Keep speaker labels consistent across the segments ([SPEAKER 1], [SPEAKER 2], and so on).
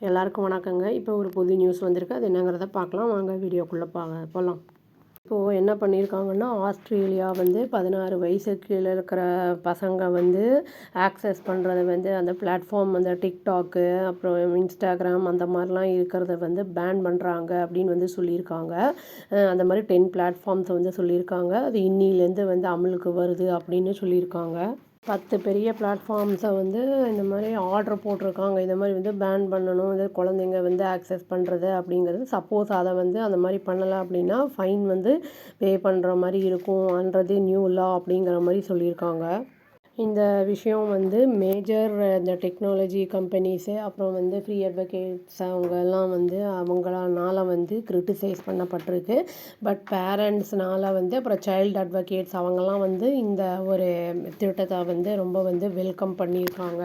[SPEAKER 1] எல்லாருக்கும் வணக்கங்க. இப்போ ஒரு புது நியூஸ் வந்திருக்கு. அது என்னங்கிறத பார்க்கலாம். வாங்க வீடியோக்குள்ளே போகலாம். இப்போது என்ன பண்ணியிருக்காங்கன்னா, ஆஸ்திரேலியா வந்து 16 வயசுக்கு கீழே இருக்கிற பசங்க வந்து ஆக்சஸ் பண்ணுறது வந்து அந்த பிளாட்ஃபார்ம் அந்த டிக்டாக்கு அப்புறம் இன்ஸ்டாகிராம் அந்த மாதிரிலாம் இருக்கிறத வந்து பேன் பண்ணுறாங்க அப்படின்னு வந்து சொல்லியிருக்காங்க. அந்த மாதிரி 10 பிளாட்ஃபார்ம்ஸ் வந்து சொல்லியிருக்காங்க. அது இன்னிலேருந்து வந்து அமலுக்கு வருது அப்படின்னு சொல்லியிருக்காங்க. 10 பெரிய பிளாட்ஃபார்ம்ஸை வந்து இந்த மாதிரி ஆர்டர் போட்டிருக்காங்க. இந்த மாதிரி வந்து பேன் பண்ணணும், இது குழந்தைங்க வந்து ஆக்சஸ் பண்ணுறது அப்படிங்கிறது. சப்போஸ் அதை வந்து அந்த மாதிரி பண்ணலை அப்படின்னா ஃபைன் வந்து பே பண்ணுற மாதிரி இருக்கும்ன்றது நியூ லா அப்படிங்கிற மாதிரி சொல்லியிருக்காங்க. இந்த விஷயம் வந்து மேஜர் இந்த டெக்னாலஜி கம்பெனிஸு அப்புறம் வந்து ஃப்ரீ அட்வொகேட்ஸ் அவங்கெல்லாம் வந்து அவங்களால வந்து கிரிட்டிசைஸ் பண்ணப்பட்டிருக்கு. பட் பேரண்ட்ஸ்னால் வந்து அப்புறம் சைல்டு அட்வொகேட்ஸ் அவங்கெல்லாம் வந்து இந்த ஒரு திட்டத்தை வந்து ரொம்ப வந்து வெல்கம் பண்ணியிருக்காங்க.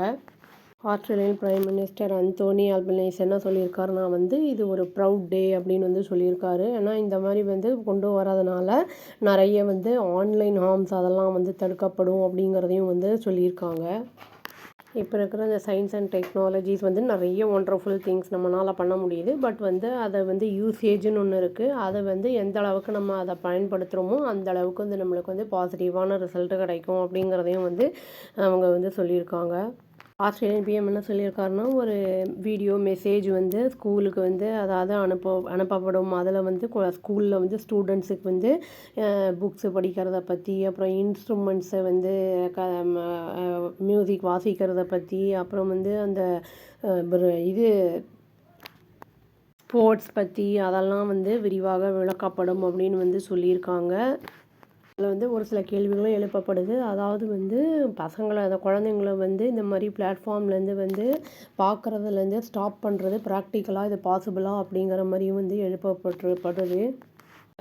[SPEAKER 1] Australian prime minister Anthony Albanese என்ன சொல்லியிருக்காருன்னா வந்து இது ஒரு ப்ரவுட் டே அப்படின்னு வந்து சொல்லியிருக்காரு. ஏன்னா இந்த மாதிரி வந்து கொண்டு வரதுனால நிறைய வந்து ஆன்லைன் ஹார்ம்ஸ் அதெல்லாம் வந்து தடுக்கப்படும் அப்படிங்கிறதையும் வந்து சொல்லியிருக்காங்க. இப்போ இருக்கிற இந்த சயின்ஸ் அண்ட் டெக்னாலஜிஸ் வந்து நிறைய ஒண்டர்ஃபுல் திங்ஸ் நம்மளால் பண்ண முடியுது. பட் வந்து அதை வந்து யூசேஜ்னு ஒன்று இருக்குது. அதை வந்து எந்த அளவுக்கு நம்ம அதை பயன்படுத்துகிறோமோ அந்த அளவுக்கு வந்து நம்மளுக்கு வந்து பாசிட்டிவான ரிசல்ட்டு கிடைக்கும் அப்படிங்கிறதையும் வந்து அவங்க வந்து சொல்லியிருக்காங்க. ஆஸ்திரேலியன் பிஎம் என்ன சொல்லியிருக்காருன்னா, ஒரு வீடியோ மெசேஜ் வந்து ஸ்கூலுக்கு வந்து அதாவது அனுப்பப்படும். அதில் வந்து ஸ்கூலில் வந்து ஸ்டூடெண்ட்ஸுக்கு வந்து புக்ஸு படிக்கிறத பற்றி, அப்புறம் இன்ஸ்ட்ருமெண்ட்ஸை வந்து மியூசிக் வாசிக்கிறத பற்றி, அப்புறம் வந்து அந்த இது ஸ்போர்ட்ஸ் பற்றி அதெல்லாம் வந்து விரிவாக விளக்கப்படும் அப்படின்னு வந்து சொல்லியிருக்காங்க. அதில் வந்து ஒரு சில கேள்விகளும் எழுப்பப்படுது. அதாவது வந்து அந்த குழந்தைங்கள வந்து இந்த மாதிரி பிளாட்ஃபார்ம்லேருந்து வந்து பார்க்குறதுலேருந்து ஸ்டாப் பண்ணுறது ப்ராக்டிக்கலாக இது பாசிபிளா அப்படிங்கிற மாதிரியும் வந்து எழுப்பப்படுது.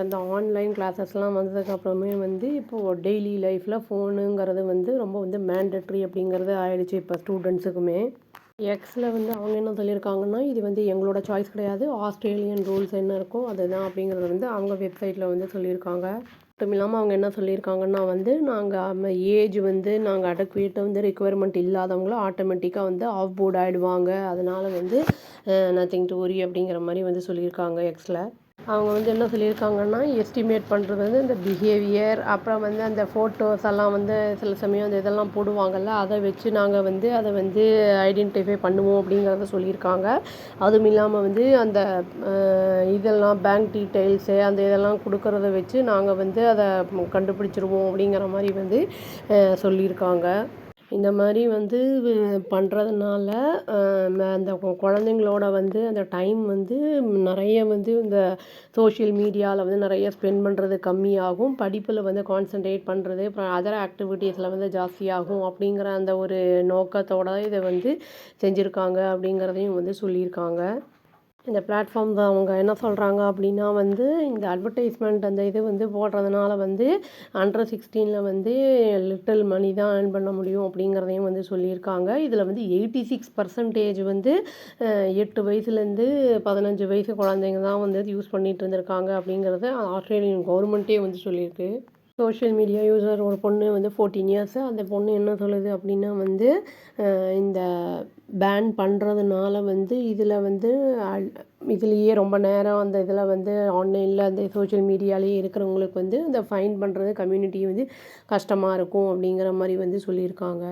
[SPEAKER 1] அந்த ஆன்லைன் கிளாஸஸ்லாம் வந்ததுக்கப்புறமே வந்து இப்போது டெய்லி லைஃப்பில் ஃபோனுங்கிறது வந்து ரொம்ப வந்து மேண்டட்ரி அப்படிங்கிறது ஆயிடுச்சு இப்போ ஸ்டூடெண்ட்ஸுக்குமே. எக்ஸில் வந்து அவங்க என்ன சொல்லியிருக்காங்கன்னா, இது வந்து எங்களோட சாய்ஸ் கிடையாது, ஆஸ்திரேலியன் ரூல்ஸ் என்ன இருக்கோ அதுதான் அப்படிங்கிறத வந்து அவங்க வெப்சைட்டில் வந்து சொல்லியிருக்காங்க. மட்டும் இல்லாமல் அவங்க என்ன சொல்லியிருக்காங்கன்னா வந்து நாங்கள் ஏஜ் வந்து நாங்கள் அடக்குவேட்டை வந்து ரெக்குவயர்மெண்ட் இல்லாதவங்களும் ஆட்டோமேட்டிக்காக வந்து ஆஃப் போர்ட் ஆகிடுவாங்க. அதனால் வந்து நத்திங் டு வரி அப்படிங்கிற மாதிரி வந்து சொல்லியிருக்காங்க எக்ஸில். அவங்க வந்து என்ன சொல்லியிருக்காங்கன்னா, எஸ்டிமேட் பண்ணுறது வந்து இந்த பிஹேவியர் அப்புறம் வந்து அந்த ஃபோட்டோஸ் எல்லாம் வந்து சில சமயம் அந்த இதெல்லாம் போடுவாங்கள்ல, அதை வச்சு நாங்கள் வந்து அதை வந்து ஐடென்டிஃபை பண்ணுவோம் அப்படிங்கிறத சொல்லியிருக்காங்க. அதுவும் இல்லாமல் வந்து அந்த இதெல்லாம் பேங்க் டீட்டெயில்ஸு அந்த இதெல்லாம் கொடுக்கறத வச்சு நாங்கள் வந்து அதை கண்டுபிடிச்சிருவோம் அப்படிங்கிற மாதிரி வந்து சொல்லியிருக்காங்க. இந்த மாதிரி வந்து பண்ணுறதுனால அந்த குழந்தைங்களோட வந்து அந்த டைம் வந்து நிறைய வந்து இந்த சோஷியல் மீடியாவில் வந்து நிறைய ஸ்பெண்ட் பண்ணுறது கம்மியாகும். படிப்பில் வந்து கான்சன்ட்ரேட் பண்ணுறது அப்புறம் அதர் ஆக்டிவிட்டீஸில் வந்து ஜாஸ்தியாகும் அப்படிங்கிற அந்த ஒரு நோக்கத்தோடு இதை வந்து செஞ்சுருக்காங்க அப்படிங்கிறதையும் வந்து சொல்லியிருக்காங்க. இந்த பிளாட்ஃபார்ம் அவங்க என்ன சொல்கிறாங்க அப்படின்னா வந்து இந்த அட்வர்டைஸ்மெண்ட் அந்த இது வந்து போடுறதுனால வந்து அண்டர் 16 வந்து லிட்டில் மணி தான் ஏர்ன் பண்ண முடியும் அப்படிங்கிறதையும் வந்து சொல்லியிருக்காங்க. இதில் வந்து 86% வந்து 8 வயசுலேருந்து 15 வயசு குழந்தைங்க தான் வந்து யூஸ் பண்ணிகிட்டு இருந்திருக்காங்க அப்படிங்கிறத ஆஸ்திரேலியன் கவர்மெண்ட்டே வந்து சொல்லியிருக்கு. சோஷியல் மீடியா யூஸர் ஒரு பொண்ணு வந்து 14 இயர்ஸு. அந்த பொண்ணு என்ன சொல்லுது அப்படின்னா வந்து இந்த பேன் பண்ணுறதுனால வந்து இதில் வந்து இதுலேயே ரொம்ப நேரம் அந்த இதில் வந்து ஆன்லைனில் அந்த சோஷியல் மீடியாலேயே இருக்கிறவங்களுக்கு வந்து இந்த ஃபைன் பண்ணுறது கம்யூனிட்டி வந்து கஷ்டமாக இருக்கும் அப்படிங்கிற மாதிரி வந்து சொல்லியிருக்காங்க.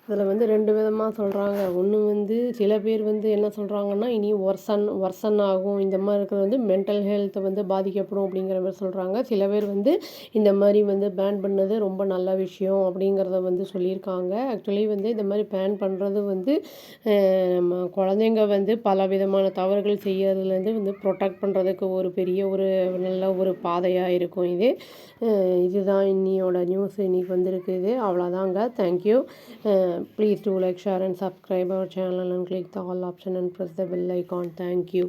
[SPEAKER 1] அதில் வந்து 2 விதமாக சொல்கிறாங்க. ஒன்று வந்து சில பேர் வந்து என்ன சொல்கிறாங்கன்னா, இனி ஒர்சன் ஆகும், இந்த மாதிரி இருக்கிறது வந்து மென்டல் ஹெல்த்தை வந்து பாதிக்கப்படும் அப்படிங்கிற மாதிரி சொல்கிறாங்க. சில பேர் வந்து இந்த மாதிரி வந்து பேன் பண்ணது ரொம்ப நல்ல விஷயம் அப்படிங்கிறத வந்து சொல்லியிருக்காங்க. ஆக்சுவலி வந்து இந்த மாதிரி பேன் பண்ணுறது வந்து நம்ம குழந்தைங்க வந்து பல விதமான தவறுகள் செய்யறதுலேருந்து வந்து ப்ரொடெக்ட் பண்ணுறதுக்கு ஒரு பெரிய ஒரு நல்ல ஒரு பாதையாக இருக்கும் இது. இதுதான் இன்னியோட நியூஸ் இன்றைக்கி வந்திருக்குது. அவ்வளோதாங்க. Thank you. Please do like, share and subscribe our channel and click the all option and press the bell icon. Thank you.